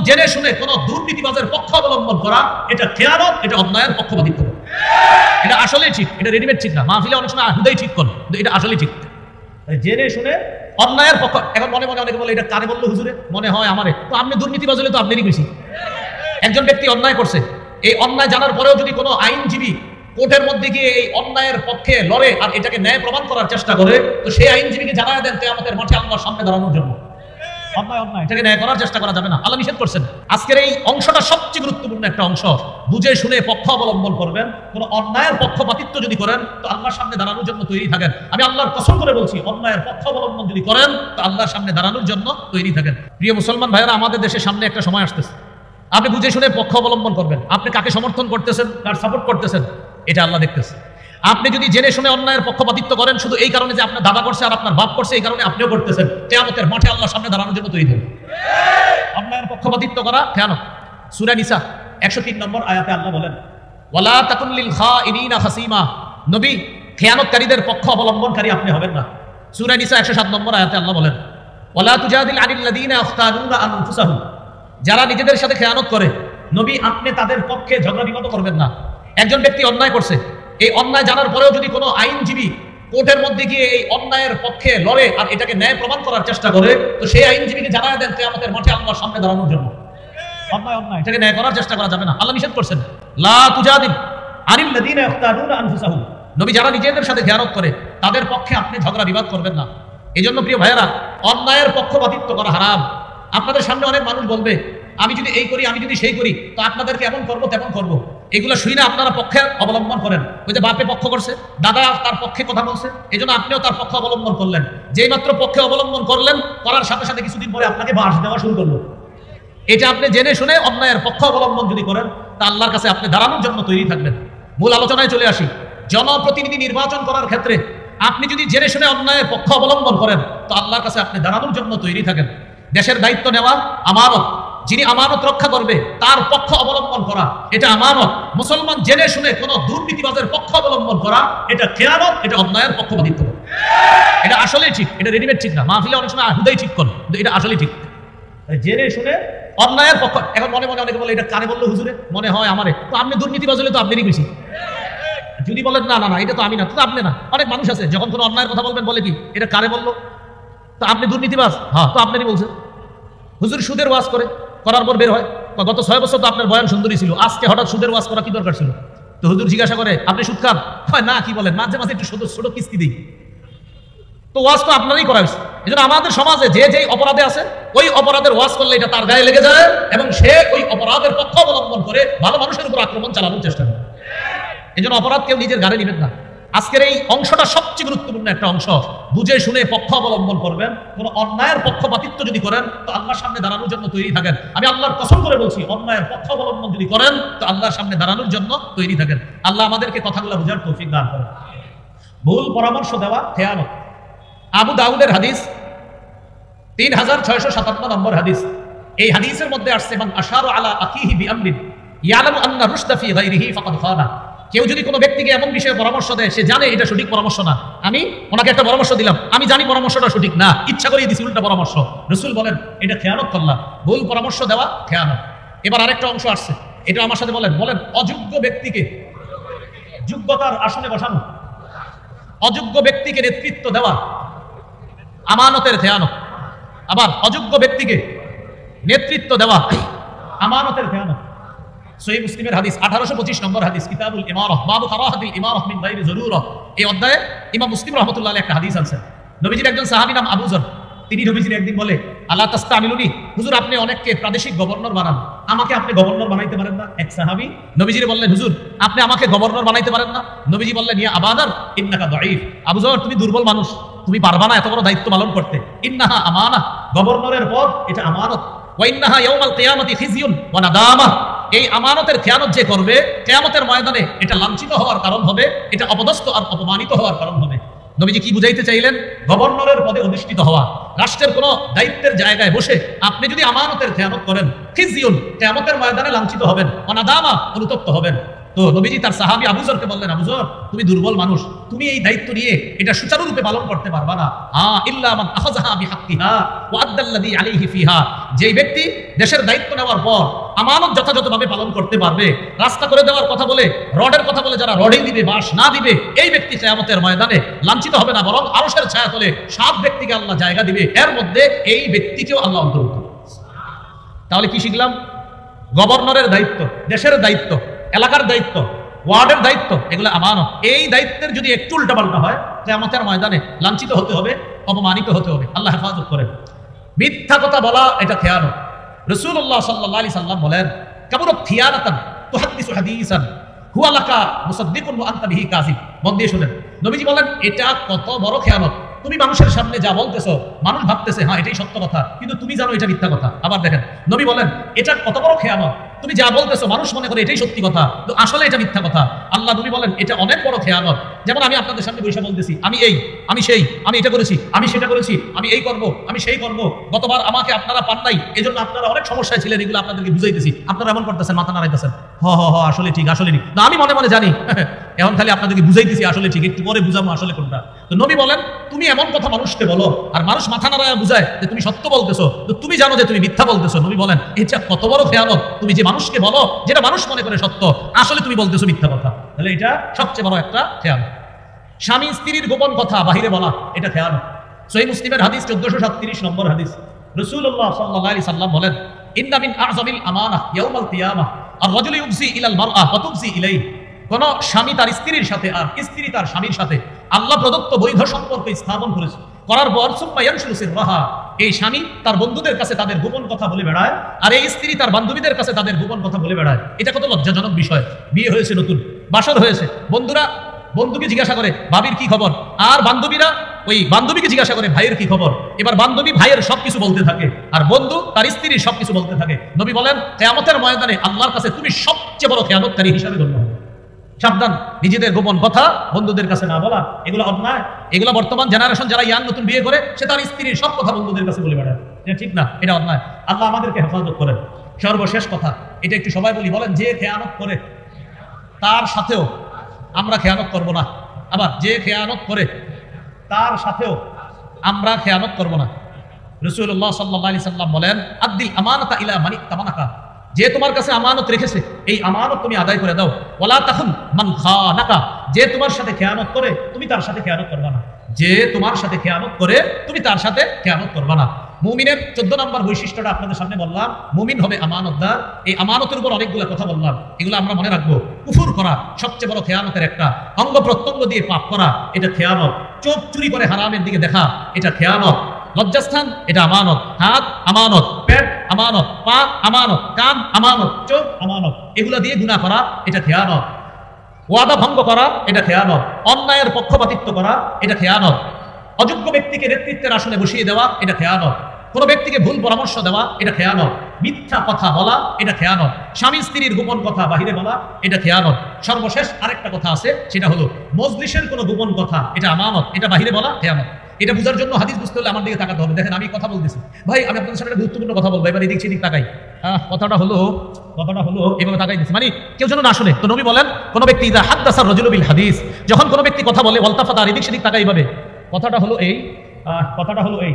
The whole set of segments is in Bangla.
জেনে শুনে কোন দুর্নীতিবাজের পক্ষ অবলম্বন করা এটা খেয়ানত, এটা অন্যায়ের পক্ষপাতিত্ব। এটা আসলেই ঠিক, এটা রেডিমেড ঠিক না। মাহফিলে অনেক সময় হুদাই ঠিক করেন, কিন্তু এটা আসলেই ঠিক। জেনে শুনে অন্যায়ের পক্ষ। এখন মনে মনে অনেকে বলে এটা কারে বললো হুজুরে, মনে হয় আমারে। তো আপনি দুর্নীতিবাজ হলে তো আপনারই বেশি। একজন ব্যক্তি অন্যায় করছে, এই অন্যায় জানার পরেও যদি কোনো আইনজীবী কোর্টের মধ্যে গিয়ে এই অন্যায়ের পক্ষে লড়ে আর এটাকে ন্যায় প্রমাণ করার চেষ্টা করে, তো সেই আইনজীবীকে জানায় দেন কিয়ামতের মাঠে আল্লাহর সামনে দাঁড়ানোর জন্য। অন্যায় এটাকে ন্যায় করার চেষ্টা করা যাবে না, আল্লাহ নিষেধ করছেন। আজকের এই অংশটা সবচেয়ে গুরুত্বপূর্ণ একটা অংশ। বুঝে শুনে পক্ষ অবলম্বন করবেন। কোন অন্যায়ের পক্ষপাতিত্ব যদি করেন তো আল্লাহর সামনে দাঁড়ানোর জন্য তৈরি থাকেন। আমি আল্লাহর কসম করে বলছি, অন্যায়ের পক্ষ অবলম্বন যদি করেন তো আল্লাহর সামনে দাঁড়ানোর জন্য তৈরি থাকেন। প্রিয় মুসলমান ভাইয়েরা, আমাদের দেশের সামনে একটা সময় আসতেছে, আপনি বুঝে শুনে পক্ষ অবলম্বন করবেন। আপনি কাকে সমর্থন করতেছেন, কার সাপোর্ট করতেছেন, এটা আল্লাহ দেখতেছে। আপনি যদি জেনে শুনে অন্যায়ের পক্ষপাতিত্ব করেন শুধু এই কারণে যে আপনার দাদা করছে আর আপনার বাপ করছে, এই কারণে আপনিও করতেছেন, কিয়ামতের মাঠে আল্লাহর সামনে দাঁড়ানোর জন্য তৈরি থাকবেন। অন্যায়ের পক্ষপাতিত্ব করা খেয়ানত। সূরা নিসা 103 নম্বর আয়াতে আল্লাহ বলেন, ওয়ালা তাকুন লিল খাইনিনা খাসিমা, নবী খেয়ানতকারীদের পক্ষ অবলম্বনকারী আপনি হবেন না। সূরা নিসা 107 নম্বর আয়াতে আল্লাহ বলেন, ওয়ালা তুজাদিল আনিল লাযিনা ইখতানুনা আনফুসাহুম, যারা নিজেদের সাথে খেয়ানত করে, নবী আপনি তাদের পক্ষে ঝগড়া বিবাদ করবেন না। একজন ব্যক্তি অন্যায় করছে, এই অন্যায় জানার পরেও যদি কোনো আইনজীবী কোর্টের মধ্যে গিয়ে এই অন্যায়ের পক্ষে লড়ে আর এটাকে ন্যায় প্রমাণ করার চেষ্টা করে, তো সেই আইনজীবীকে জানায় দেন কিয়ামতের মাঠে আল্লাহর সামনে দাঁড়ানোর জন্য। অন্যায় এটাকে ন্যায় করার চেষ্টা করা যাবে না, আল্লাহ নিষেধ করছেন। লা তুজাদিল আনিল লাযিনা ইখতানুনা আনফুসাহুম, নবী যারা নিজেদের সাথে খেয়ানত করে তাদের পক্ষে আপনি ঝগড়া বিবাদ করবেন না। এই জন্য প্রিয় ভাইয়েরা, অন্যায়ের পক্ষপাতিত্ব করা হারাম। আপনাদের সামনে অনেক মানুষ বলবে, আমি যদি এই করি, আমি যদি সেই করি, তো আপনাদেরকে এমন করবো তেমন করবো। এগুলো শুই না আপনারা পক্ষে অবলম্বন করেন। ওই যে বাপে পক্ষ করছে, দাদা তার পক্ষে কথা বলছে, এই জন্য আপনিও তার পক্ষ অবলম্বন করলেন। যেই মাত্র পক্ষে অবলম্বন করলেন, করার সাথে সাথে কিছুদিন পরে আপনাকে বাস দেওয়া শুরু করলো। এটা আপনি জেনে শুনে অন্যায়ের পক্ষ অবলম্বন যদি করেন, তা আল্লাহর কাছে আপনি দাঁড়ানোর জন্য তৈরি থাকবেন। মূল আলোচনায় চলে আসি। জনপ্রতিনিধি নির্বাচন করার ক্ষেত্রে আপনি যদি জেনে শুনে অন্যায়ের পক্ষ অবলম্বন করেন, তো আল্লাহর কাছে আপনি দাঁড়ানোর জন্য তৈরি থাকেন। দেশের দায়িত্ব নেওয়া আমানত, যিনি আমানত রক্ষা করবে তার পক্ষ অবলম্বন করা এটা আমানত। মুসলমান জেনে শুনে কোন দুর্নীতিবাজের পক্ষ অবলম্বন করা এটা খেয়ানত, এটা অন্যায়ের পক্ষপাতিত্ব। এটা আসলেই ঠিক, এটা রেডিমেড ঠিক না। মাহফিলে অনেক সময় হুদাই ঠিক করেন, কিন্তু এটা আসলেই ঠিক। জেনে শুনে অন্যায়ের পক্ষ। এখন মনে মনে অনেকে বলে এটা কারে বললো হুজুরে, মনে হয় আমারে। তো আপনি দুর্নীতিবাজ হলে তো আপনারই বেশি। যদি বলেন না না না এটা তো আমি না, তো আপনি না। অনেক মানুষ আছে যখন কোনো অন্যায়ের কথা বলবেন বলে কি এটা কারে বললো, তো আপনি দুর্নীতিবাজ, হ্যাঁ তো আপনারই বলছেন। হুজুর সুদের ওয়াজ করে, করার পর বের হয় গত 6 বছর তো আপনার বয়ান সুন্দরী ছিল, আজকে হঠাৎ সুদের ওয়াজ করা কি দরকার ছিল? তো হুজুর জিজ্ঞাসা করে আপনি সুদ খান? হয় না, কি বলেন, মাঝে মাঝে একটু ছোট কিস্তি দিই। তো ওয়াজ তো আপনারই করা হয়েছে। এই জন্য আমাদের সমাজে যে যেই অপরাধে আছে, ওই অপরাধের ওয়াজ করলে এটা তার গায়ে লেগে যায় এবং সে ওই অপরাধের পক্ষ অবলম্বন করে ভালো মানুষের উপর আক্রমণ চালানোর চেষ্টা করে। এই জন্য অপরাধ কেউ নিজের গাড়ি নেবেন না। আজকের এই অংশটা সবচেয়ে গুরুত্বপূর্ণ একটা অংশ। বুঝে শুনে পক্ষ অবলম্বন করবেন। কোন অন্যায়ের পক্ষপাতিত্ব যদি করেন তো আল্লাহর সামনে দাঁড়ানোর জন্য তৈরি থাকেন। আমি আল্লাহর কসম করে বলছি, অন্যায়ের পক্ষ অবলম্বন যদি করেন তো আল্লাহর সামনে দাঁড়ানোর জন্য তৈরি থাকেন। আল্লাহ আমাদেরকে কথাগুলো বোঝার তৌফিক দান করেন। ভুল পরামর্শ দেওয়া খেয়ানত। আবু দাউদের হাদিস 3657 নম্বর হাদিস। এই হাদিসের মধ্যে আসছে, মান আশারা আলা আখিহি বিআমরিন ইয়ালামু আন্না রুশদা ফি গায়রিহি ফাকাদ খানা। কেউ যদি কোনো ব্যক্তিকে এমন বিষয়ে পরামর্শ দেয়, সে জানে এটা সঠিক পরামর্শ না। আমি ওনাকে একটা পরামর্শ দিলাম, আমি জানি পরামর্শটা সঠিক না, ইচ্ছা করেই দিছি উল্টা পরামর্শ। রাসূল বলেন এটা খেয়ানত করলাম। ভুল পরামর্শ দেওয়া খেয়ানত। এবার আরেকটা অংশ আসছে, এটা আমার সাথে বলেন। অযোগ্য ব্যক্তিকে যোগ্যতার আসনে বসানো, অযোগ্য ব্যক্তিকে নেতৃত্ব দেওয়া আমানতের খেয়ানত। আবার অযোগ্য ব্যক্তিকে নেতৃত্ব দেওয়া আমানতের খেয়ানত। সহিহ মুসলিমের হাদিস 1825 নম্বর হাদিস, কিতাবুল ইমারাহ বাবু কারাহাতিল ইমারাহ মিন গায়রি যুরুরা। এই অধ্যায়ে ইমাম মুসলিম রাহমাতুল্লাহ আলাইহি একটা হাদিস আনছেন। নবীজির একজন সাহাবী নাম আবু যর, তিনি নবীজির একদিন বলে, আলা তাস্তামিলুনি, হুজুর আপনি অনেককে প্রাদেশিক গভর্নর বানান, আমাকে আপনি গভর্নর বানাইতে পারেন না? এক সাহাবী নবীজির বললেন, হুজুর আপনি আমাকে গভর্নর বানাইতে পারেন না? নবীজি বললেন, ইয়া আবাদার ইন্নাকা দাঈফ, আবু যর তুমি দুর্বল মানুষ, তুমি পারবা না এত বড় দায়িত্ব পালন করতে। ইন্নাহা আমানা, গভর্নরের পদ এটা আমানত। ওয়া ইন্নাহা ইয়াউমাল কিয়ামাতি খিজিয়ুন ওয়া নাদামা, এই আমানতের খেয়ানত যে করবে কিয়ামতের ময়দানে এটা লাঞ্ছিত হওয়ার কারণ হবে, এটা অপদস্থ আর অপমানিত হওয়ার কারণ হবে। নবীজি কি বুঝাইতে চাইলেন? গভর্নরের পদে অধিষ্ঠিত হওয়া, রাষ্ট্রের কোন দায়িত্বের জায়গায় বসে আপনি যদি আমানতের খেয়ানত করেন, খিজিয়ুন কিয়ামতের ময়দানে লাঞ্ছিত হবেন, অনাদামা অনুতপ্ত হবেন। তো নবীজি তার সাহাবী আবু যরকে বললেন, আবু যর, তুমি দুর্বল মানুষ, তুমি এই দায়িত্ব নিয়ে এটা সুচারুরূপে পালন করতে পারবা না। ইল্লা মান আখাযাহা বিহাক্কিহা ওয়া আদ্দাল্লাযী আলাইহি ফিহা। যেই ব্যক্তি দেশের দায়িত্ব নেওয়ার পর আমানত যথাযথভাবে পালন করতে পারবে, রাস্তা করে দেওয়ার কথা বলে, রডের কথা বলে যারা রডেই দিবে, বাঁশ না দিবে, এই ব্যক্তি কিয়ামতের ময়দানে লাঞ্ছিত হবে না, বরং আরশের ছায়া তলে 7 ব্যক্তিকে আল্লাহ জায়গা দিবে, এর মধ্যে এই ব্যক্তিকেও আল্লাহ অন্তর্ভুক্ত। তাহলে কি শিখলাম? গভর্নরের দায়িত্ব, দেশের দায়িত্ব, এলাকার দায়িত্ব, ওয়ার্ডের দায়িত্ব, এগুলো আমানত। এই দায়িত্বের যদি একটু উল্টাপাল্টা হয়, কিয়ামতের ময়দানে লাঞ্ছিত হতে হবে, অপমানিত হতে হবে। আল্লাহ হেফাজত করেন। মিথ্যা কথা বলা এটা খেয়ানত। রাসূলুল্লাহ সাল্লাল্লাহু আলাইহি সাল্লাম বলেন, কাবুরাত খিয়ানাতান তুহাদ্দিসু হাদিসান হুয়া লাকা মুসাদ্দিকুন ওয়া আনতা বিহি কাযিব। মন দিয়ে শুনেন, নবীজি বলেন এটা কত বড় খেয়ানত। তুমি মানুষের সামনে যা বলতেছো, মানুষ ভাবতেছে হ্যাঁ এটাই সত্য কথা, কিন্তু তুমি জানো এটা মিথ্যা কথা। আবার দেখেন, নবী বলেন এটা কত বড় খেয়ানত। তুমি যা বলতেছো মানুষ মনে করে এটাই সত্যি কথা, তো আসলে এটা মিথ্যা কথা। আল্লাহ নবী বলেন এটা অনেক বড় খেয়ানত। যেমন আমি আপনাদের সামনে বসে বলতেছি আমি এই, আমি সেই, আমি এটা করেছি, আমি সেটা করেছি, আমি এই করব, আমি সেই করব। গতবার আমাকে আপনারা পান নাই, এজন্য আপনারা অনেক সমস্যায় ছিলেন, এগুলো আপনাদেরকে বুঝাইতেছি। আপনারা এমন করতেছেন, মাথা নাড়াইতেছেন, হ হ হ আসলে ঠিক, আসলে ঠিক না, আমি মনে মনে জানি এখন খালি আপনাদেরকে বুঝাইতেছি আসলে ঠিক, একটু পরে বুঝাবো আসলে কোনটা। তো নবী বলেন তুমি এমন কথা মানুষকে বলো আর মানুষ মাথা নাড়ায় বুঝায় যে তুমি সত্য বলতেছো, তো তুমি জানো যে তুমি মিথ্যা বলতেছো। নবী বলেন এটা কত বড় খেয়ানত। তুমি যে মানুষকে বলো যেটা মানুষ মনে করে সত্য, আসলে তুমি বলতেছো মিথ্যা কথা। তাহলে এটা সবচেয়ে বড় একটা খেয়ানত। স্বামী স্ত্রীর গোপন কথা বাহিরে বলা, এটা খেয়ানত। সহিহ মুসলিমের হাদিস 1437 নম্বর হাদিস, রাসূলুল্লাহ সাল্লাল্লাহু আলাইহি সাল্লাম বলেন, ইন্না মিন আযমিল আমানাহ ইয়াউমাল কিয়ামাহ আর-রাজুলু ইউফজি ইলাল মারআ ওয়া তুফজি ইলাইহি। কোন স্বামী তার স্ত্রীর সাথে আর স্ত্রী তার স্বামীর সাথে আল্লাহ প্রদত্ত বৈধ সম্পর্ক স্থাপন করেছে, করার পর সুম্মা ইয়ানশুরু সিররাহা, এই স্বামী তার বন্ধুদের কাছে তাদের গোপন কথা বলে বেড়ায়, আর এই স্ত্রী তার বান্ধবীদের কাছে তাদের গোপন কথা বলে বেড়ায়। এটা কত লজ্জাজনক বিষয়। বিয়ে হয়েছে, নতুন বাসর হয়েছে, বন্ধুরা বন্ধুকে জিজ্ঞাসা করে ভাবির কি খবর, আর বান্ধবীরা ওই বান্ধবীকে জিজ্ঞাসা করে ভাইয়ের কি খবর। এবার বান্ধবী ভাইয়ের সবকিছু বলতে থাকে, আর বন্ধু তার স্ত্রীর সবকিছু বলতে থাকে। নবী বলেন কিয়ামতের ময়দানে আল্লাহর কাছে তুমি সবচেয়ে বড় খেয়ানতকারী হিসাবে গণ্য হবে। সাবধান, নিজেদের গোপন কথা বন্ধুদের কাছে না বলা, এগুলো অন্যায়। এগুলো বর্তমান জেনারেশন যারা ইয়াং নতুন বিয়ে করে, সে তার স্ত্রীর সব কথা বন্ধুদের কাছে বলে বেড়ায়, এটা ঠিক না, এটা অন্যায়। আল্লাহ আমাদেরকে হেফাজত করেন। সর্বশেষ কথা, এটা একটু সবাই বলি, বলেন যে খেয়ানত করে তার সাথেও আমরা খেয়ানত করব না। আবার যে খেয়ানত করে তার সাথেও আমরা খেয়ানত করব না। রাসূলুল্লাহ সাল্লাল্লাহু আলাইহি সাল্লাম বলেন, আদ্দিল আমানাতা ইলা মান ইত্তামানাকা, যে তোমার কাছে আমানত রেখেছে এই আমানত তুমি আদায় করে দাও। ওয়ালা তাখুন মান খানাকা, যে তোমার সাথে খেয়ানত করে তুমি তার সাথে খেয়ানত করবা না। যে তোমার সাথে খেয়ানত করে তুমি তার সাথে খেয়ানত করবা না। মুমিনের 14 নম্বর বৈশিষ্ট্যটা আপনাদের সামনে বললাম, মুমিন হবে আমানতদার। এই আমানতের উপর অনেকগুলো কথা বললাম, এগুলো আমরা মনে রাখবো। কুফর করা সবচেয়ে বড় খেয়ানতের একটা, অঙ্গ প্রত্যঙ্গ দিয়ে পাপ করা এটা খেয়ানত, চোখ চুরি করে হারামের দিকে দেখা এটা খেয়ানত, লজ্জাস্থান এটা আমানত, হাত আমানত, পেট আমানত, পা আমানত, কান আমানত, চোখ আমানত, এগুলো দিয়ে গুনাহ করা এটা খেয়ানত, ওয়াদা ভঙ্গ করা এটা খেয়ানত, অন্যায়ের পক্ষপাতিত্ব করা এটা খেয়ানত, অযোগ্য ব্যক্তিকে নেতৃত্বের আসনে বসিয়ে দেওয়া এটা খেয়ানত, কোন ব্যক্তিকে ভুল পরামর্শ দেওয়া এটা খেয়ানত, মিথ্যা কথা বলা এটা খেয়ানত, স্বামী স্ত্রীর গোপন কথা বাহিরে বলা এটা খেয়ানত। সর্বশেষ আরেকটা কথা আছে, সেটা হলো মজলিসের কোনো গোপন কথা এটা আমানত, এটা বাহিরে বলা খেয়ানত। এটা বোঝার জন্য হাদিস বুঝতে হলে আমার দিকে তাকাতে হবে। দেখেন আমি কথা বলতেছি, ভাই আমি আপনাদের সাথে একটা গুরুত্বপূর্ণ কথা বলবো, এবার এদিক সেদিক তাকাই, কথাটা হলো এইভাবে তাকাই দিচ্ছি, মানে কেউ যেন না শুনে। তো নবী বলেন কোন ব্যক্তি ইযা হাদাসা রাজুলু বিল হাদিস, যখন কোন ব্যক্তি কথা বলে ওয়ালতাফাতা, এদিক সেদিক তাকাই এইভাবে, কথাটা হলো এই,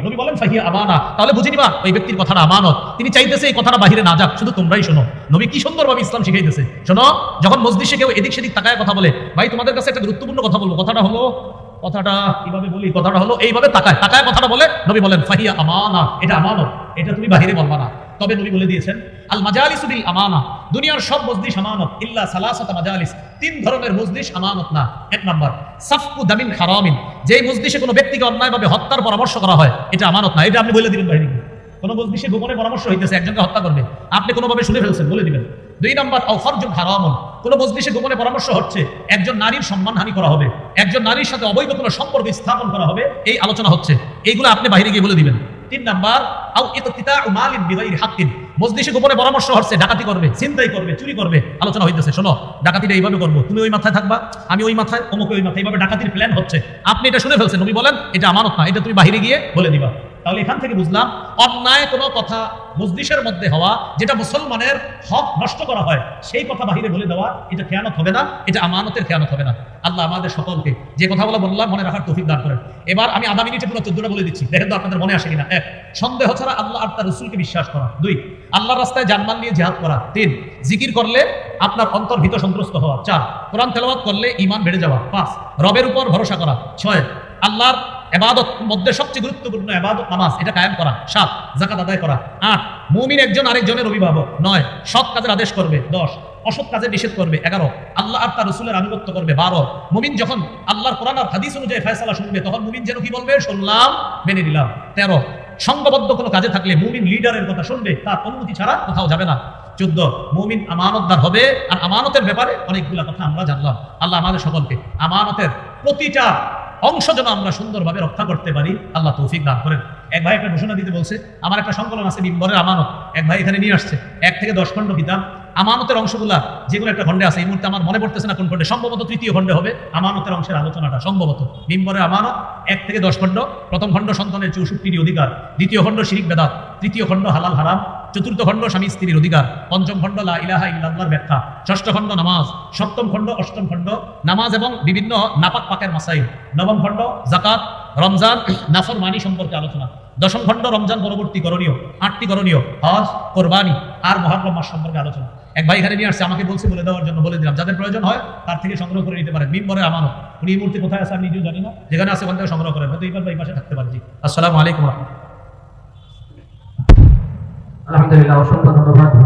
নবী বলেন ফাহিয়া আমানা, তাহলে বুঝে নিবা ওই ব্যক্তির কথাটা আমানত। তিনি চাইতেছে এই কথাটা বাহিরে না যাক, শুধু তোমরাই শোনো। নবী কি সুন্দরভাবে ইসলাম শিখাইতেছে। শোনো, যখন মজলিসে কেউ এদিক সেদিক তাকায় কথা বলে, ভাই তোমাদের কাছে একটা গুরুত্বপূর্ণ কথা বলবো, কথাটা কিভাবে বলি, কথাটা হলো এইভাবে তাকায় কথাটা বলে, নবী বলেন ফাহিয়া আমানা, এটা আমানত, এটা তুমি বাহিরে বলবা না। তবে নবী বলে দিয়েছেন আল মাজালিসু বিল আমানা, দুনিয়ার সব মজলিস আমানত ইল্লা সালাসাতা মাজালিস, 3 ধরনের মজলিস আমানত না। 1 নাম্বার সাফকু দামিন হারামিন, যেই মজলিসে কোনো ব্যক্তিকে অন্যায়ভাবে হত্যার পরামর্শ করা হয় এটা আমানত না, এটা আপনি বলে দিবেন বাহিরে। কোনো মজলিসে গোপনে পরামর্শ হইতেছে একজনকে হত্যা করবে, আপনি কোনোভাবে শুনে ফেলছেন, বলে দিবেন। 2 নাম্বার আও ফারজুন হারামুন, কোনো মজলিসে গোপনে পরামর্শ হচ্ছে একজন নারীর সম্মানহানি করা হবে, একজন নারীর সাথে অবৈধ কোনো সম্পর্ক স্থাপন করা হবে, এই আলোচনা হচ্ছে, এইগুলো আপনি বাইরে গিয়ে বলে দিবেন। 3 নাম্বার আও ইততিতাউ মালিন বিগাইরি হাক্কিন, মজলিসে গোপনে পরামর্শ হচ্ছে ডাকাতি করবে, ছিনতাই করবে, চুরি করবে, আলোচনা হইতেছে। শোনো, ডাকাতিটা এইভাবে করবো, তুমি ওই মাথায় থাকবা, আমি ওই মাথায়, অমুকে ওই মাথায়, এইভাবে ডাকাতির প্ল্যান হচ্ছে, আপনি এটা শুনে ফেলছেন। নবী বলেন এটা আমানত না, এটা তুমি বাইরে গিয়ে বলে দিবা। তাহলে এখান থেকে বুঝলাম অন্যায় কোনো কথা মজলিসের মধ্যে হওয়া, যেটা মুসলমানের হক নষ্ট করা হয়, সেই কথা বাহিরে বলে দেওয়া, এটা খেয়ানত হবে না, এটা আমানতের খেয়ানত হবে না। আল্লাহ আমাদের সকলকে যে কথাগুলো বললাম মনে রাখার তৌফিক দান করেন। এবার আমি আধা মিনিটে পুরো 14টা বলে দিচ্ছি, দেখেন তো আপনাদের মনে আসে কিনা। 1, সন্দেহ ছাড়া আল্লাহ আর তার রাসূলকে বিশ্বাস করা। 2, আল্লাহর রাস্তায় জানমাল নিয়ে জিহাদ করা। 3, জিকির করলে আপনার অন্তর ভীত সন্ত্রস্ত হওয়া। 4, কোরআন তেলাওয়াত করলে ঈমান বেড়ে যাওয়া। 5, রবের উপর ভরসা করা। 6, আল্লাহর ইবাদত মধ্যে সবচেয়ে গুরুত্বপূর্ণ ইবাদত নামাজ, এটা কায়েম করা। 7, যাকাত আদায় করা। 8, মুমিন একজন আরেকজনের অভিভাবক। 9, সৎ কাজের আদেশ করবে। 10, অসৎ কাজে নিষেধ করবে। 11, আল্লাহ আর তার রাসূলের আনুগত্য করবে। 12, মুমিন যখন আল্লাহর কোরআন আর হাদিস অনুযায়ী ফয়সালা শুনবে তখন মুমিন যেন কি বলবে? শুনলাম, মেনে নিলাম। 13, সংঘবদ্ধ কোনো কাজে থাকলে মুমিন লিডারের কথা শুনবে, তার অনুমতি ছাড়া কোথাও যাবে না। 14, মুমিন আমানতদার হবে। আর আমানতের ব্যাপারে অনেকগুলো কথা আমরা জানলাম। আল্লাহ আমাদের সকলকে আমানতের প্রতিটা অংশ যেন আমরা সুন্দরভাবে রক্ষা করতে পারি, আল্লাহ তৌফিক দান করেন। এক ভাই একটা ঘোষণা দিতে বলছে, আমার একটা সংকলন আছে মিম্বরের আমানত, এক ভাই এখানে নিয়ে আসছে 1 থেকে 10 খণ্ড কিতাব। আমানতের অংশগুলা যেগুলো একটা খণ্ডে আছে, এই মুহূর্তে আমার মনে পড়তেছে না কোন খণ্ডে, সম্ভবত 3য় খণ্ডে হবে আমানতের অংশের আলোচনাটা, সম্ভবত মিম্বরের আমানত 1 থেকে 10 খণ্ড। প্রথম খণ্ড সন্তানের 64টি অধিকার, 2য় খণ্ড শিরিক বেদাত, 3য় খণ্ড হালাল হারাম, 4র্থ খণ্ড স্বামী স্ত্রীর অধিকার, 5ম খণ্ড লা ইলাহা ইল্লাল্লাহর ব্যাখ্যা, 6ষ্ঠ খণ্ড নামাজ, 7ম খণ্ড 8ম খণ্ড নামাজ এবং বিভিন্ন নাপাক পাকের মাসাইল, 9ম খণ্ড যাকাত, রমজান, নাফরমানি সম্পর্কে আলোচনা, 10ম খণ্ড রমজান পরবর্তী করণীয়, 8টি করণীয়, হজ, কোরবানি আর মুহররম মাস সম্পর্কে আলোচনা। এক ভাই এখানে নিয়ে আসছে, আমাকে বলছে বলে দেওয়ার জন্য, বলে দিলাম, যাদের প্রয়োজন হয় তার থেকে সংগ্রহ করে নিতে পারেন। মিম্বরের আমানত, উনি এই মুহূর্তে কোথায় আছে আমি নিজেও জানি না, যেখানে আছে ওখান থেকে সংগ্রহ করেন, হয়তো এইবার বা এই পাশে থাকতে পারে। জি, আসসালামু আলাইকুম। আলহামদুলিল্লাহ, অসংখ্য ধন্যবাদ।